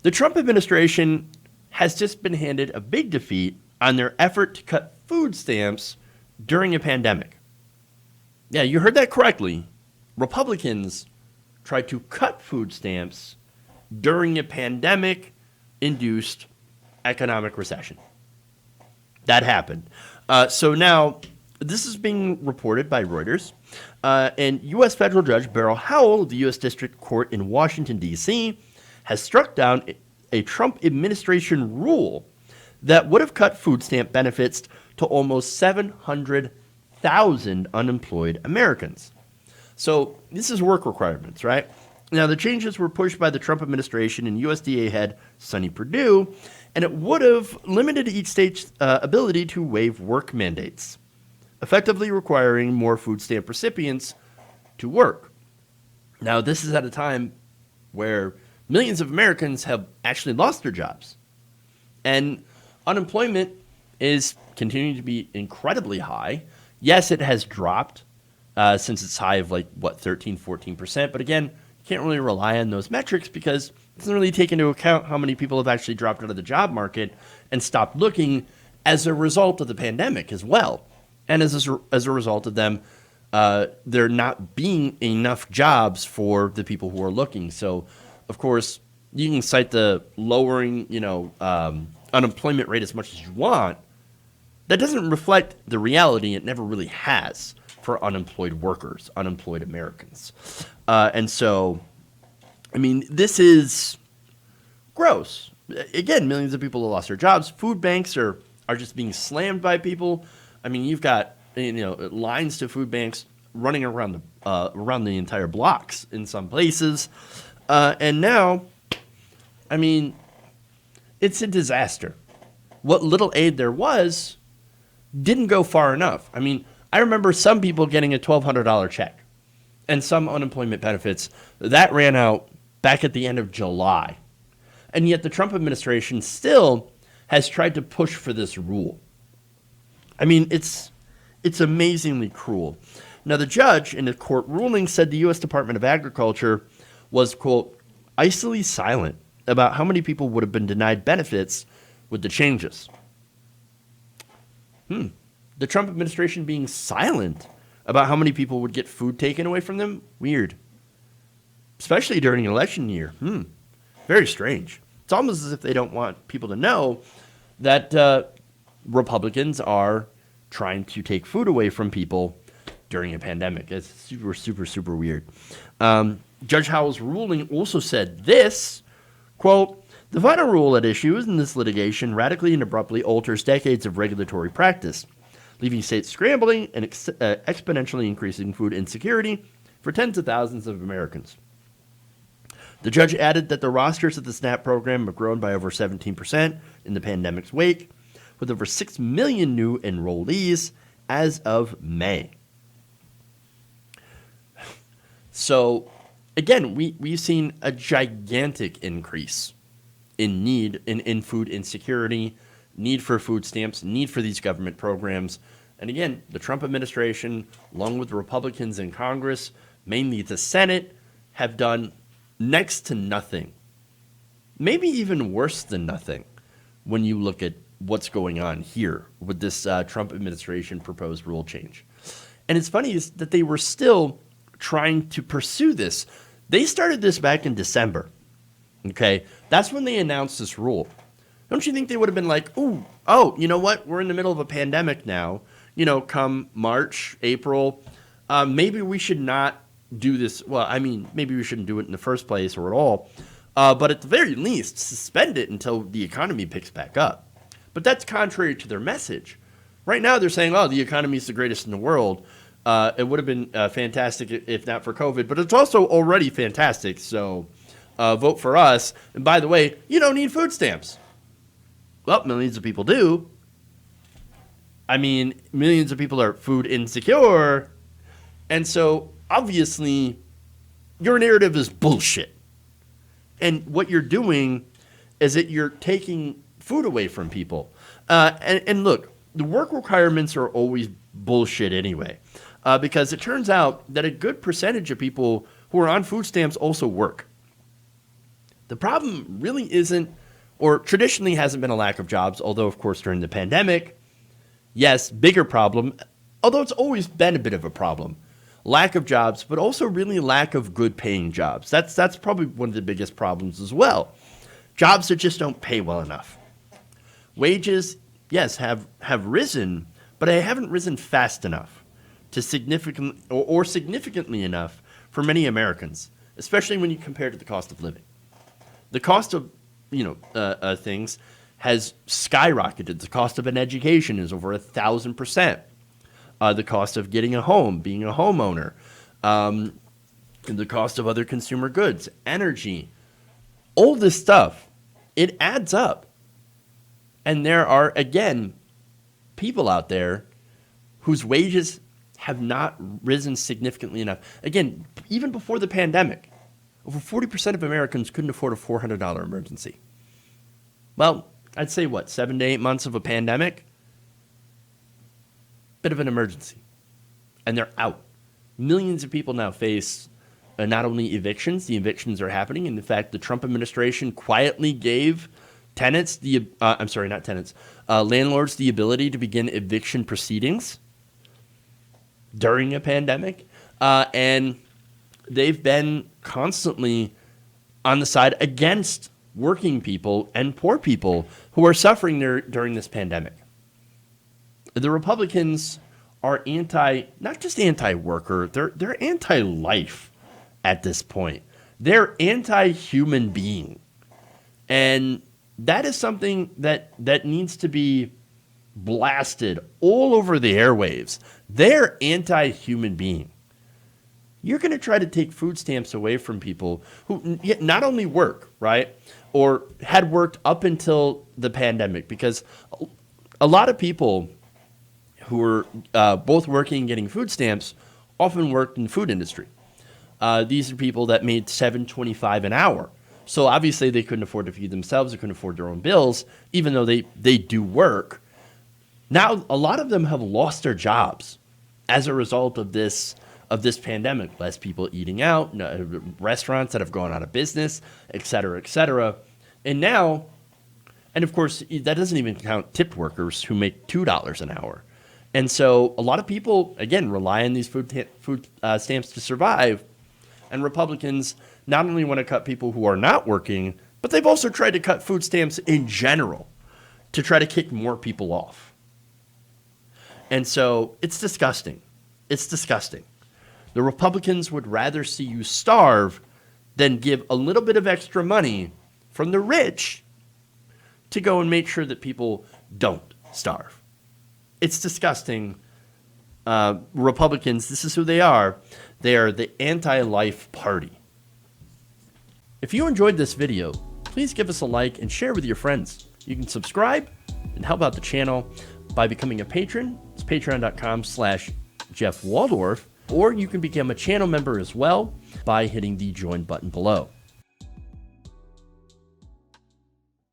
The Trump administration has just been handed a big defeat on their effort to cut food stamps during a pandemic. Yeah, you heard that correctly. Republicans tried to cut food stamps during a pandemic induced economic recession. That happened. So now, this is being reported by Reuters. And U.S. federal judge Beryl Howell of the U.S. District Court in Washington, D.C., has struck down a Trump administration rule that would have cut food stamp benefits to almost 700,000 unemployed Americans. So this is work requirements, right? Now, the changes were pushed by the Trump administration and USDA head Sonny Perdue, and it would have limited each state's ability to waive work mandates, effectively requiring more food stamp recipients to work. Now, this is at a time where millions of Americans have actually lost their jobs, and unemployment is continuing to be incredibly high. Yes, it has dropped since its high of 13, 14%. But again, you can't really rely on those metrics because it doesn't really take into account how many people have actually dropped out of the job market and stopped looking as a result of the pandemic as well. And as a result of them, there not being enough jobs for the people who are looking. So, of course, you can cite the lowering, unemployment rate as much as you want. That doesn't reflect the reality. It never really has for unemployed workers, unemployed Americans. And so, I mean, this is gross. Again, millions of people have lost their jobs. Food banks are just being slammed by people. I mean, you've got lines to food banks running around the entire blocks in some places. And now, I mean, it's a disaster. What little aid there was didn't go far enough. I mean, I remember some people getting a $1,200 check and some unemployment benefits. That ran out back at the end of July. And yet the Trump administration still has tried to push for this rule. I mean, it's amazingly cruel. Now, the judge in the court ruling said the U.S. Department of Agriculture was, quote, icily silent about how many people would have been denied benefits with the changes. The Trump administration being silent about how many people would get food taken away from them? Weird. Especially during an election year. Very strange. It's almost as if they don't want people to know that Republicans are trying to take food away from people during a pandemic. It's super, super, super weird. Judge Howell's ruling also said this, quote, the final rule at issue in this litigation radically and abruptly alters decades of regulatory practice, leaving states scrambling and exponentially increasing food insecurity for tens of thousands of Americans. The judge added that the rosters of the SNAP program have grown by over 17% in the pandemic's wake, with over 6 million new enrollees as of May. So, again, we've seen a gigantic increase in need in food insecurity, need for food stamps, need for these government programs. And again, the Trump administration, along with the Republicans in Congress, mainly the Senate, have done next to nothing. Maybe even worse than nothing when you look at what's going on here with this Trump administration proposed rule change. And it's funny is that they were still trying to pursue this. They started this back in December. Okay, that's when they announced this rule. Don't you think they would have been like, you know what? We're in the middle of a pandemic now. Come March, April, maybe we should not do this. Well, I mean, maybe we shouldn't do it in the first place or at all. But at the very least, suspend it until the economy picks back up. But that's contrary to their message. Right now, they're saying, the economy is the greatest in the world. It would have been fantastic if not for COVID, but it's also already fantastic. So vote for us. And by the way, you don't need food stamps. Well, millions of people do. I mean, millions of people are food insecure. And so, obviously, your narrative is bullshit. And what you're doing is that you're taking food away from people. And look, the work requirements are always bullshit anyway. Because it turns out that a good percentage of people who are on food stamps also work. The problem really isn't, or traditionally hasn't been, a lack of jobs, although, of course, during the pandemic, yes, bigger problem, although it's always been a bit of a problem. Lack of jobs, but also really lack of good paying jobs. That's probably one of the biggest problems as well. Jobs that just don't pay well enough. Wages, yes, have risen, but they haven't risen fast enough to significantly enough for many Americans, especially when you compare to the cost of living. The cost of things has skyrocketed. The cost of an education is over 1,000%. The cost of getting a home, being a homeowner, the cost of other consumer goods, energy, all this stuff, it adds up. And there are, again, people out there whose wages have not risen significantly enough. Again, even before the pandemic, over 40% of Americans couldn't afford a $400 emergency. Well, I'd say 7 to 8 months of a pandemic? Bit of an emergency. And they're out. Millions of people now face not only evictions, the evictions are happening. And in fact, the Trump administration quietly gave landlords the ability to begin eviction proceedings during a pandemic. And they've been constantly on the side against working people and poor people who are suffering during this pandemic. The Republicans are not just anti-worker, they're anti-life at this point. They're anti-human being. And that is something that needs to be blasted all over the airwaves. They're anti-human being. You're going to try to take food stamps away from people who not only work, right, or had worked up until the pandemic, because a lot of people who were both working and getting food stamps often worked in the food industry. These are people that made $7.25 an hour. So obviously they couldn't afford to feed themselves, they couldn't afford their own bills, even though they do work. Now, a lot of them have lost their jobs as a result of this pandemic. Less people eating out, restaurants that have gone out of business, et cetera, et cetera. And of course, that doesn't even count tipped workers who make $2 an hour. And so a lot of people, again, rely on these food stamps to survive. And Republicans not only want to cut people who are not working, but they've also tried to cut food stamps in general to try to kick more people off. And so it's disgusting. It's disgusting. The Republicans would rather see you starve than give a little bit of extra money from the rich to go and make sure that people don't starve. It's disgusting. Republicans, this is who they are. They are the anti-life party. If you enjoyed this video, please give us a like and share with your friends. You can subscribe and help out the channel by becoming a patron. It's patreon.com/Jeff Waldorf. Or you can become a channel member as well by hitting the join button below.